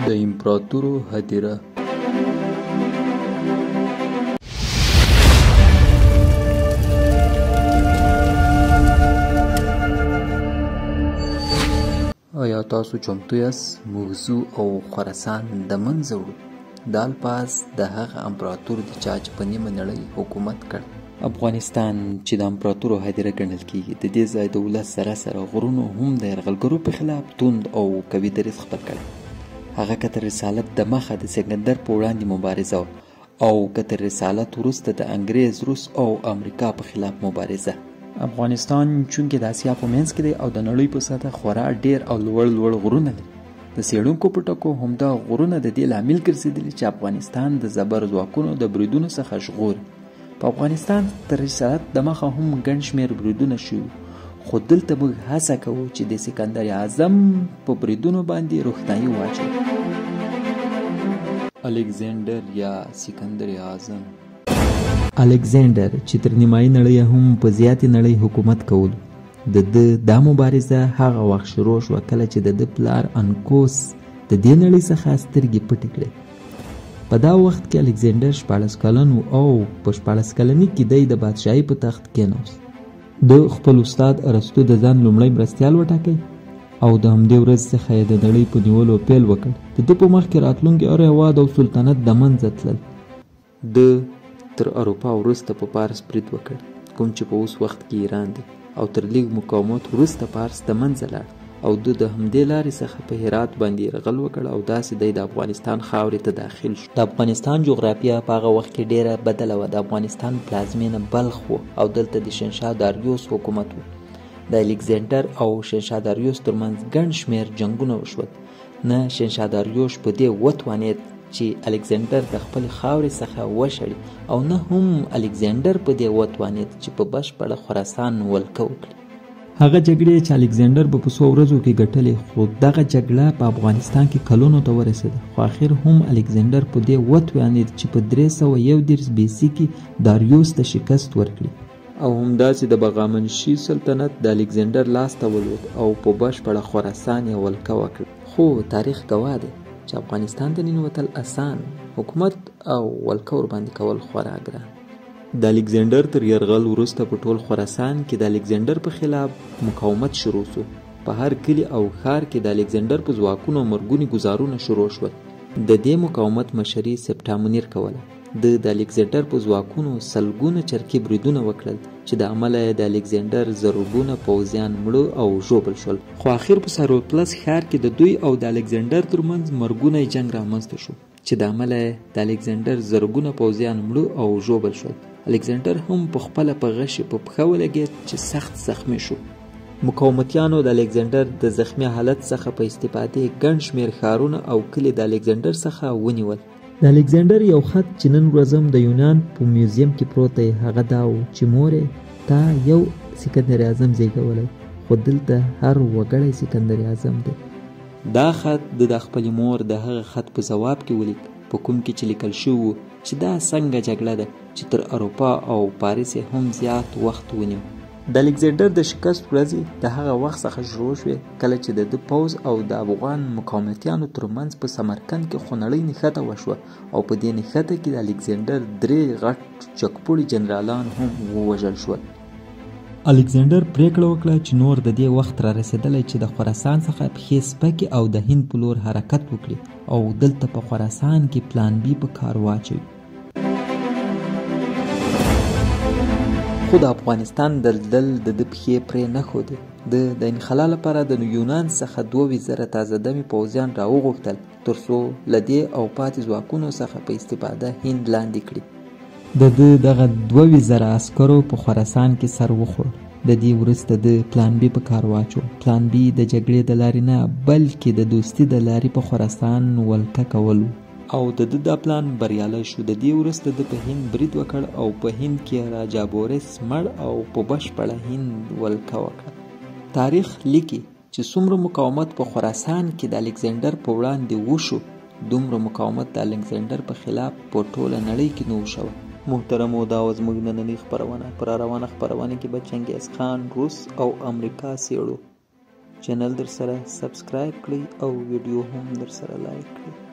د امپراتورو هدیره. آیا تاسو چمتو یاست موضوع او خراسان د منځه وړو؟ دا الفاظ د هغه امپراتور دی چې په نیمه نړۍ حکومت کړ. افغانستان چې د امپراتورو هدیره ګڼل کیږي، د دې ځای د ولس سره غرونو هم د یرغلګرو په خلاف توند او قوي دریځ خپل کړی. هغه که تر رسالت د مخه د سکندر په وړاندې مبارزه او که تر رسالت وروسته د انګریز، روس او امریکا په خلاف مبارزه. افغانستان چونکې د اسیا په منځ کې دی او د نړۍ په سطحه خورا ډیر او لوړ غرونه لري. د څېړونکو په ټکو همدا غرونه د دې لامل ګرځېدلي چې افغانستان د زبر ځواکونو د بریدونو څخه ژغوري. په افغانستان تر رسالت د مخه هم ګڼ شمېر بریدونه شوي، خو دلته موږ هڅه کوو چې د سکندر اعظم په بریدونو باندې روښنایي واچوو. الکساندر یا سکندر اعظم. الکساندر چې تر نیمایي نړۍ هم په زیاتې نړۍ حکومت کولو، د ده دا مبارزه هغه وخت شروع شوه کله چې د ده پلار انکوس د دې نړۍ څخه سترګې پټې کړې. په دا وخت کې الکساندر 14 کلن و او په 14 کلنۍ کې دی د بادشاهۍ په تخت کېناست. د خپل استاد ارسطو د ځان لومړی مرستیال وټاکی او د همدې ورځ څخه یې د نړۍ په نیولو پیل وکړ. د ده په مخ کې راتلونکي هر هېواد او سلطنت د منځه تلل. د تر اروپا وروسته په پارس برید وکړ، کوم چې په اوس وخت کې ایران دی، او تر لږ مقاومت وروسته پارس د منځه لاړ او د همدې لارې څخه په هرات باندې یرغل وکړ او داسې دی د افغانستان خاورې ته داخل شو. د افغانستان جغرافیه په هغه وخت کې ډیره بدله وه. د افغانستان پلازمینه بلخ و او دلته د شنشاه داریوس حکومت و. د الکساندر او شنشاه داریوس ترمنځ ګڼ شمېر جنګونه وشول. نه شنشاه داریوس په دې وتوانېد چې الکساندر د خپل خاورې څخه وشړي او نه هم الکساندر په دې وتوانېد چې په بشپړه خراسان ولکه وکړي. هغه جګړې چې الکساندر په 100 ورځو کې ګټلې، خو دغه جګړه په افغانستان کې کلونو ته ورسېده، خو اخر هم الکساندر په دې وتوانېد چې په 331 BC کې داریوس ته شکست ورکړي او همداسې د بغامنشي سلطنت د الکساندر لاس ته ولوېد او په بشپړه خراسان یې ولکه وکړ. خو تاریخ ګواه دی چې افغانستان ته ننوتل اسان، حکومت او ولکه ورباندې کول خورا ګران. د الکساندر تر یرغل وروسته په ټول خراسان کې د الکساندر په خلاف مقاومت شروع شو. په هر کلي او ښار کې د الکساندر په ځواکونو مرګوني ګزارونه شروع شول. د دې مقاومت مشري سپټامونیر کوله. د الکساندر په ځواکونو سلګونه چرکي بریدونه وکړل چې د عمله د الکساندر زرګونه پوځیان مړه او ژوبل شول. خو اخر په ساروپلس ښار کې د دوی او د الکساندر ترمنځ مرګونی جنګ رامنځته شو چې د عمله د الکساندر زرګونه پوځیان مړه او ژوبل شول. الکساندر هم په خپله په غشي په پښه ولګېد چې سخت زخمی شو. مقاومتیانو د الکساندر د زخمی حالت څخه په استفادې ګڼ شمېر ښارونه او کلي د الکساندر څخه ونیول. د الکساندر یو خط چې نن ورځ هم د یونان په میوزیم کې پروت دی، هغه دا و چې مورې تا یو سکندر اعظم زیږولی، خو دلته هر وګړی سکندر اعظم دی. دا خط د خپلې مور د هغه خط په ځواب کې ولیک، په کوم کې چې لیکل شوي و چې دا څنګه جګړه ده چې تر اروپا او پاریس هم زیات وخت ونیو. د الکساندر د شکست ورځې د هغه وخت څخه شروع شوې کله چې د ده پوځ او د افغان مقاومتیانو ترمنځ په سمرقند کې خونړۍ نښته وشوه او په دې نښته کې د الکساندر 3 غټ چکپوړي جنرالان هم ووژل شول. الکساندر پریکړه وکړه چې نور د دې وخت را رسېدلی چې د خراسان څخه پښې سپکې او د هند په لور حرکت وکړي او دلته په خراسان کې پلان بي په کار واچوي. خو د افغانستان دلدل د ده پښې پرې نه ښودې. د انخلا لپاره د یونان څخه 2000 تازه دمې پوځیان راوغوښتل تر څو له دې او پاتې ځواکونو څخه په استفاده هند لاندې کړي. د ده دغه 2000 عسکرو په خراسان کې سر وخوړل. د دې وروسته د پلان بي په کار واچو. پلان بي د جګړې د لارې نه بلکې د دوستي د لارې په خراسان ولکه کول او د ده دا پلان بریالی شو. د دې وروسته د په هند برید وکړ او په هند کې راجا بوریس مړ او په بشپړه هند ولکه وکړه. تاریخ لیکي چې څومره مقاومت په خراسان کې د الکساندر په وړاندې وشو، دومره مقاومت د الکساندر په خلاف په ټوله نړۍ کې نه وشوه. محترمو، دا و زموږ نننۍ خپرونه. پر روانه خپرونه کې به چنګیز خان، روس او امریکا څېړو. چینل در سره سبسکرایب کړئ او ویډیو هم در سره لایک کړئ.